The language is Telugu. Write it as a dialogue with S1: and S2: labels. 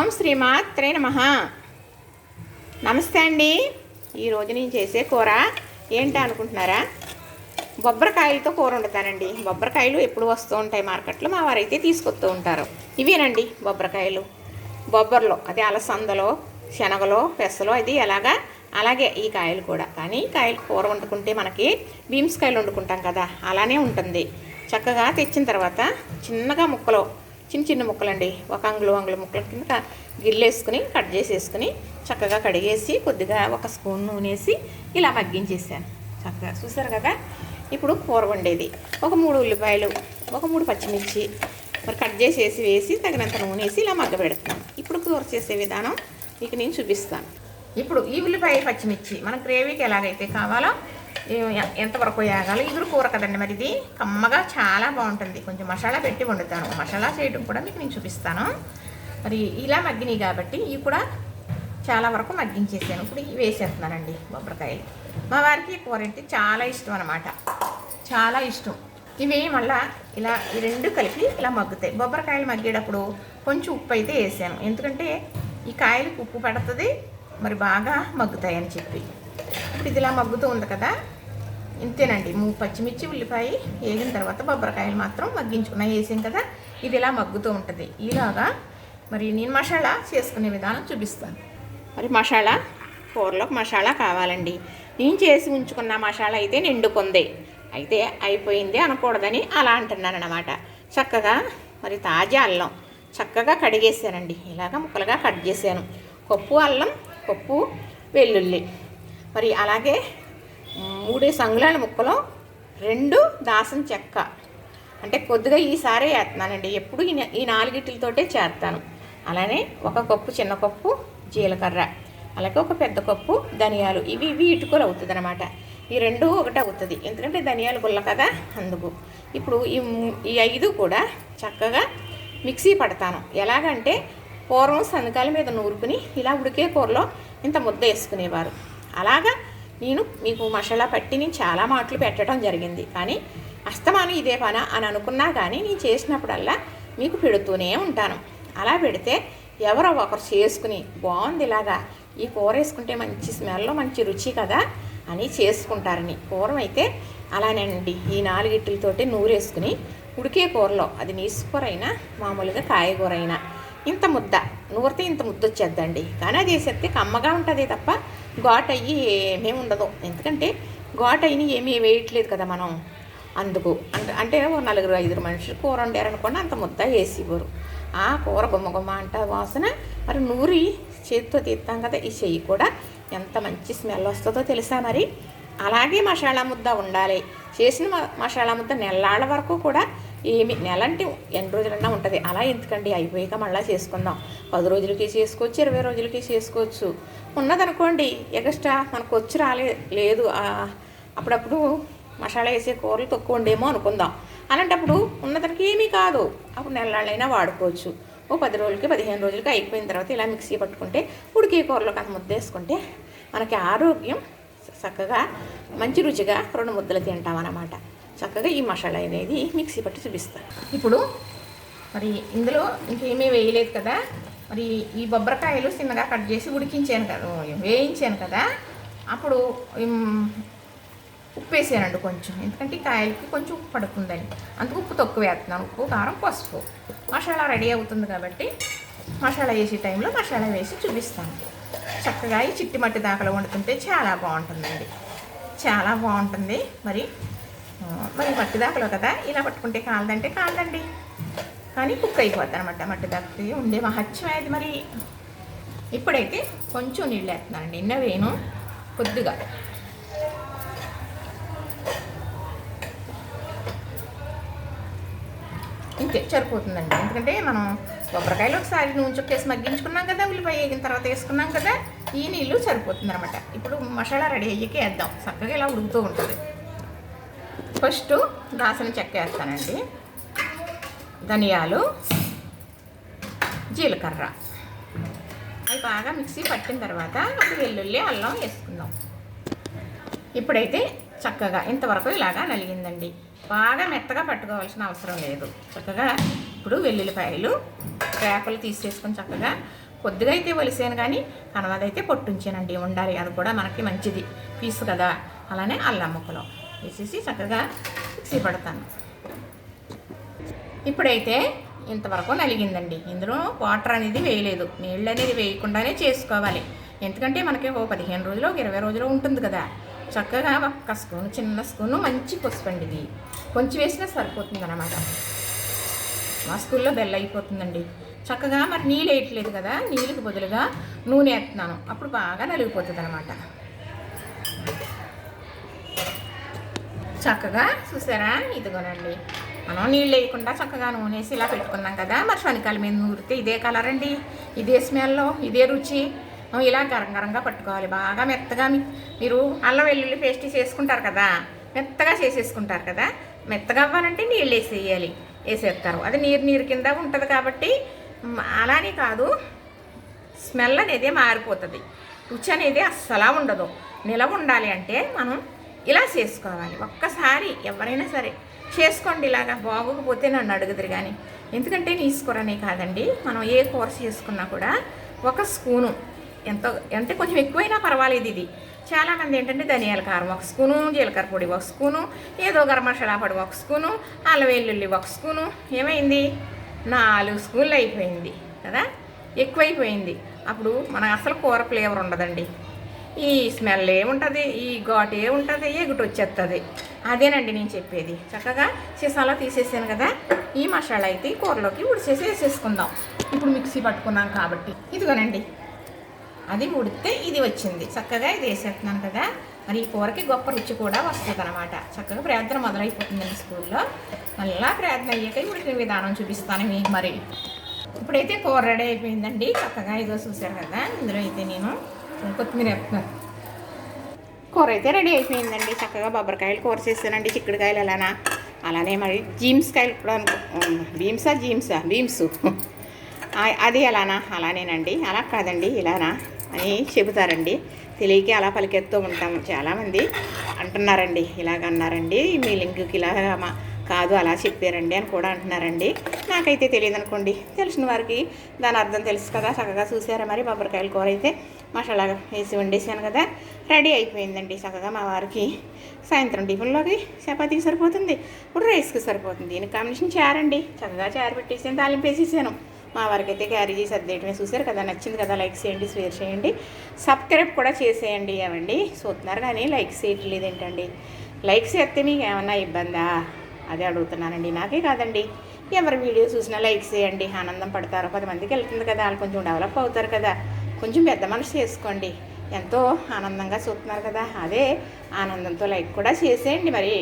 S1: ఓం శ్రీమాత్రే నమః. నమస్తే అండి. ఈరోజు నేను చేసే కూర ఏంటి అనుకుంటున్నారా? బొబ్బరకాయలతో కూర వండుతానండి. బొబ్బరకాయలు ఎప్పుడు వస్తూ ఉంటాయి మార్కెట్లో, మా వారైతే తీసుకొస్తూ ఉంటారు. ఇవేనండి బొబ్బరకాయలు. బొబ్బర్లో అది అలసందలో, శనగలో, పెసలో అది అలాగే ఈ కాయలు కూడా. కానీ కాయలు కూర వండుకుంటే మనకి బీన్స్ కాయలు వండుకుంటాం కదా, అలానే ఉంటుంది. చక్కగా తెచ్చిన తర్వాత చిన్నగా ముక్కలు, చిన్న చిన్న ముక్కలండి, ఒక అంగుళం ముక్కల కింద గిల్లేసుకుని కట్ చేసేసుకుని చక్కగా కడిగేసి కొద్దిగా ఒక స్పూన్ నూనె వేసి ఇలా మగ్గించేసాను. చక్కగా చూసారు కదా. ఇప్పుడు కూర వండేది ఒక 3 ఉల్లిపాయలు, ఒక 3 పచ్చిమిర్చి మరి కట్ చేసేసి వేసి తగినంత నూనె వేసి ఇలా మగ్గ పెడుతున్నాను. ఇప్పుడు కూర చేసే విధానం మీకు నేను చూపిస్తాను. ఇప్పుడు ఈ ఉల్లిపాయ పచ్చిమిర్చి మన గ్రేవీకి ఎలాగైతే కావాలో, ఎంతవరకు వేగాలో, ఇగురు కూర కదండి మరి, ఇది కమ్మగా చాలా బాగుంటుంది. కొంచెం మసాలా పెట్టి వండుతాను. మసాలా చేయడం కూడా మీకు నేను చూపిస్తాను. మరి ఇలా మగ్గినాయి కాబట్టి ఇవి కూడా చాలా వరకు మగ్గించేసాను. ఇప్పుడు ఇవి వేసేస్తున్నానండి బొబ్బరకాయలు. మా వారికి కూర అంటే చాలా ఇష్టం అనమాట, చాలా ఇష్టం. ఇవి మళ్ళీ ఇలా ఈ రెండు కలిపి ఇలా మగ్గుతాయి. బొబ్బరకాయలు మగ్గేటప్పుడు కొంచెం ఉప్పు అయితే వేసాను, ఎందుకంటే ఈ కాయలకు ఉప్పు పడుతుంది, మరి బాగా మగ్గుతాయి అని చెప్పి. ఇప్పుడు ఇది ఇలా మగ్గుతూ ఉంది కదా, ఇంతేనండి. పచ్చిమిర్చి ఉల్లిపాయ వేగిన తర్వాత బొబ్బరకాయలు మాత్రం మగ్గించుకున్నా వేసాం కదా, ఇది ఇలా మగ్గుతూ ఉంటుంది. ఇలాగా మరి నేను మసాలా చేసుకునే విధానం చూపిస్తాను. మరి మసాలా, కూరలోకి మసాలా కావాలండి. నేను చేసి ఉంచుకున్న మసాలా అయితే నిండుకుంది, అయితే అయిపోయింది అనకూడదని అలా అంటున్నాను అన్నమాట. చక్కగా మరి తాజా అల్లం చక్కగా కడిగేసానండి, ఇలాగ ముక్కలుగా కట్ చేశాను. పప్పు అల్లం, పప్పు వెల్లుల్లి, మరి అలాగే 3 అంగుళాల ముక్కలు, 2 దాసం చెక్క, అంటే కొద్దిగా ఈసారి వేస్తున్నానండి, ఎప్పుడు ఈ 4 చేస్తాను. అలానే 1 కప్పు చిన్న కప్పు జీలకర్ర, అలాగే 1 పెద్ద కప్పు ధనియాలు. ఇవి ఇటుకలు అవుతుంది అనమాట. ఈ 2 ఒకటి అవుతుంది, ఎందుకంటే ధనియాలు గుల్ల కదా, అందుకు. ఇప్పుడు ఈ 5 కూడా చక్కగా మిక్సీ పడతాను. ఎలాగంటే పూర్వం సందుకాల మీద నూరుకుని ఇలా ఉడికే కూరలో ఇంత ముద్ద వేసుకునేవారు. అలాగా నేను మీకు మసాలా పట్టి నేను చాలా మాటలు పెట్టడం జరిగింది. కానీ అస్తమానం ఇదే పనా అని అనుకున్నా కానీ నేను చేసినప్పుడల్లా మీకు పెడుతూనే ఉంటాను. అలా పెడితే ఎవరో ఒకరు చేసుకుని బాగుంది, ఇలాగా ఈ కూర వేసుకుంటే మంచి స్మెల్, మంచి రుచి కదా అని చేసుకుంటారని. పూర్వం అయితే అలానేనండి, ఈ 4 నూరేసుకుని ఉడికే కూరలో, అది నీసుకూర అయినా మామూలుగా కాయగూర అయినా ఇంత ముద్ద నూరితే ఇంత ముద్ద వచ్చేద్దండి. కానీ అది వేసేస్తే కమ్మగా ఉంటుంది తప్ప ఘాట్ అయ్యి ఏమీ ఉండదు, ఎందుకంటే ఘాట్ అయిన ఏమీ వేయట్లేదు కదా మనం, అందుకు. అంటే 4-5 మనుషులు కూర వండారనుకోండి, అంత ముద్ద వేసి ఇవ్వరు. ఆ కూర గుమ్మ అంట వాసన, మరి నూరి చేతితో తీస్తాం కదా, ఈ చెయ్యి కూడా ఎంత మంచి స్మెల్ వస్తుందో తెలుసా. మరి అలాగే మసాలా ముద్ద ఉండాలి. చేసిన మసాలా ముద్ద నెల్లాళ్ళ వరకు కూడా నెలంటే ఎన్ని రోజులన్నా ఉంటుంది. అలా ఎందుకండి, అయిపోయాక మళ్ళీ చేసుకుందాం. 10 రోజులకి చేసుకోవచ్చు, 20 రోజులకి చేసుకోవచ్చు. ఉన్నదనుకోండి ఎగస్ట్రా మనకు వచ్చి లేదు, అప్పుడప్పుడు మసాలా వేసే కూరలు తక్కువ ఉండేమో అనుకుందాం. అలాంటప్పుడు ఉన్నదానికి ఏమీ కాదు, అప్పుడు నెల్లాళ్ళైనా వాడుకోవచ్చు. 10 రోజులకి 15 రోజులకి అయిపోయిన తర్వాత ఇలా మిక్సీ పట్టుకుంటే ఉడికే కూరలోకి అంత ముద్ద వేసుకుంటే మనకి ఆరోగ్యం చక్కగా మంచి రుచిగా 2 ముద్దలు తింటామన్నమాట. చక్కగా ఈ మసాలా అనేది మిక్సీ పట్టి చూపిస్తాను. ఇప్పుడు మరి ఇందులో ఇంకేమీ వేయలేదు కదా, మరి ఈ బొబ్బరకాయలు చిన్నగా కట్ చేసి ఉడికించాను కదా, వేయించాను కదా, అప్పుడు ఉప్పు వేసానండి కొంచెం, ఎందుకంటే ఈ కాయలకి కొంచెం ఉప్పు పడుతుందని, అందుకు ఉప్పు తక్కువ వేస్తున్నాను. ఉప్పు, కారం, పసుపు. మసాలా రెడీ అవుతుంది కాబట్టి మసాలా వేసే టైంలో మసాలా వేసి చూపిస్తాను. చక్కగా ఈ చిట్టి మట్టి దాకలో వండుతుంటే చాలా బాగుంటుందండి, చాలా బాగుంటుంది. మరి మట్టి దాకలో కదా, ఇలా పట్టుకుంటే కాలదంటే కాలదండి, కానీ కుక్ అయిపోద్ది అనమాట. మట్టి దాకి ఉండే మహత్యం అది. మరి ఇప్పుడైతే కొంచెం నీళ్ళు వేస్తున్నానండి, నిన్న వేను కొద్దిగా. ఇంతే సరిపోతుందండి, ఎందుకంటే మనం బొబ్బరకాయలు ఒకసారి నూనె చుక్కేసి మగ్గించుకున్నాం కదా, ఉల్లిపాయ వేగిన తర్వాత వేసుకున్నాం కదా, ఈ నీళ్ళు సరిపోతుంది అనమాట. ఇప్పుడు మసాలా రెడీ అయ్యాక వేద్దాం. చక్కగా ఇలా ఉడుకుతూ ఉంటుంది. ఫస్ట్ దాసిన చెక్క వేస్తానండి, ధనియాలు, జీలకర్ర, అవి బాగా మిక్సీ పట్టిన తర్వాత అప్పుడు వెల్లుల్లి, అల్లం వేసుకుందాం. ఇప్పుడైతే చక్కగా ఇంతవరకు ఇలాగా నలిగిందండి, బాగా మెత్తగా పట్టుకోవాల్సిన అవసరం లేదు. చక్కగా ఇప్పుడు వెల్లుల్లిపాయలు రేపలు తీసేసుకొని చక్కగా కొద్దిగా అయితే ఒలిసాను కానీ కనవదైతే పొట్టుంచానండి. ఉండాలి, అది కూడా మనకి మంచిది పీసు కదా. అలానే అల్లం ముక్కలు వేసేసి చక్కగా మిక్సీ పడతాను. ఇప్పుడైతే ఇంతవరకు నలిగిందండి. ఇందులో వాటర్ అనేది వేయలేదు, నీళ్ళు అనేది వేయకుండానే చేసుకోవాలి. ఎందుకంటే మనకి ఓ 15 రోజులు 20 రోజులు ఉంటుంది కదా. చక్కగా ఒక్క స్పూను, చిన్న స్పూను మంచి పసుపండి, ఇది కొంచెం వేసినా సరిపోతుంది అనమాట. మా స్కూల్లో బెల్ల అయిపోతుందండి. చక్కగా మరి నీళ్ళు వేయట్లేదు కదా, నీళ్ళకి బదులుగా నూనె వేస్తున్నాను, అప్పుడు బాగా నలిగిపోతుంది అనమాట. చక్కగా చూసారా, ఇదిగోనండి మనం నీళ్ళు వేయకుండా చక్కగా నూనె వేసి ఇలా పెట్టుకున్నాం కదా. మరి శనకాయల మీద నూరితే ఇదే కలర్ అండి, ఇదే స్మెల్లో, ఇదే రుచి. ఇలా గరంగరంగా పట్టుకోవాలి బాగా మెత్తగా. మీరు అల్లం వెల్లుల్లి పేస్ట్ చేసుకుంటారు కదా, మెత్తగా చేసేసుకుంటారు కదా. మెత్తగా అవ్వాలంటే నీళ్ళు వేసేయాలి, వేసేస్తారు. అది నీరు కింద ఉంటుంది కాబట్టి అలానే కాదు, స్మెల్ అనేది మారిపోతుంది, రుచి అనేది అస్సలా ఉండదు. నిలవ ఉండాలి అంటే మనం ఇలా చేసుకోవాలి. ఒక్కసారి ఎవరైనా సరే చేసుకోండి ఇలాగా. బాగోకపోతే నన్ను అడుగుదురు కానీ, ఎందుకంటే నీసుకోరనే కాదండి, మనం ఏ కూర చేసుకున్నా కూడా ఒక స్పూను, ఎంతో అంటే కొంచెం ఎక్కువైనా పర్వాలేదు. ఇది చాలామంది ఏంటంటే ధనియాల కారం 1 స్పూను, జీలకర్ర పొడి 1 స్పూను, ఏదో గరం మసాలా పొడి 1 స్పూను, అల్లం వెల్లుల్లి 1 స్పూను, ఏమైంది 4 స్పూన్లు అయిపోయింది కదా, ఎక్కువైపోయింది. అప్పుడు మనకు అసలు కూర ఫ్లేవర్ ఉండదండి. ఈ స్మెల్ ఏముంటుంది, ఈ ఘాటు ఏముంటుంది, ఎగుటు వచ్చేస్తుంది. అదేనండి నేను చెప్పేది. చక్కగా సీసాలో తీసేసాను కదా, ఈ మసాలా అయితే ఈ కూరలోకి ఉడిసేసి వేసేసుకుందాం. ఇప్పుడు మిక్సీ పట్టుకున్నాం కాబట్టి ఇదిగోనండి, అది ఉడితే ఇది వచ్చింది. చక్కగా ఇది వేసేస్తున్నాను కదా, మరి ఈ కూరకి గొప్ప రుచి కూడా వస్తుంది అనమాట. చక్కగా ప్రార్థన మొదలైపోతుందండి స్కూల్లో. మళ్ళీ ప్రార్థన అయ్యాక ఉడికిన విధానం చూపిస్తాను మీకు. మరి ఇప్పుడైతే కూర రెడీ అయిపోయిందండి. చక్కగా ఇదో చూసారు కదా, ఇందులో అయితే నేను కొత్తిమీర వేస్తున్నాను. కూర అయితే రెడీ అయిపోయిందండి. చక్కగా బొబ్బరికాయలు కూర చేస్తానండి, చిక్కుడుకాయలు అలానే మరి జీమ్స్కాయలు కూడా బీమ్స్ అది అలానేనండి. అలా కాదండి ఇలానా అని చెబుతారండి, తెలియక అలా పలికెత్తూ ఉంటాము. చాలామంది అంటున్నారండి, ఇలాగన్నారండి మీ లింక్కి ఇలాగా కాదు అలా చెప్పారండి అని కూడా అంటున్నారండి. నాకైతే తెలియదు అనుకోండి, తెలిసిన వారికి దాని అర్థం తెలుసు కదా. చక్కగా చూసారా మరి బొబ్బరికాయల కూర అయితే మసాలా వేసి వండేసాను కదా, రెడీ అయిపోయిందండి. చక్కగా మా వారికి సాయంత్రం టిఫిన్లోకి చపాతీకి సరిపోతుంది, ఇప్పుడు రైస్కి సరిపోతుంది. దీనికి కాంబినేషన్ చారండి. చక్కగా చారు పెట్టేసాను, తాలింపు వేసేసాను. మా వారికి అయితే క్యారీ చేసి అద్దేయటమే. చూసారు కదా, నచ్చింది కదా, లైక్ చేయండి, షేర్ చేయండి, సబ్స్క్రైబ్ కూడా చేసేయండి. ఏమండి చూస్తున్నారు కానీ లైక్ చేయట్లేదు ఏంటండి? లైక్ చేస్తే మీకు ఏమన్నా ఇబ్బందా అదే అడుగుతున్నానండి. నాకే కాదండి, ఎవరి వీడియో చూసినా లైక్ చేయండి, ఆనందం పడతారు. 10 మందికి వెళ్తుంది కదా, వాళ్ళు కొంచెం డెవలప్ అవుతారు కదా. కొంచెం పెద్ద మనసు చేసుకోండి, ఎంతో ఆనందంగా చూస్తున్నారు కదా, అదే ఆనందంతో లైక్ కూడా చేసేయండి మరి.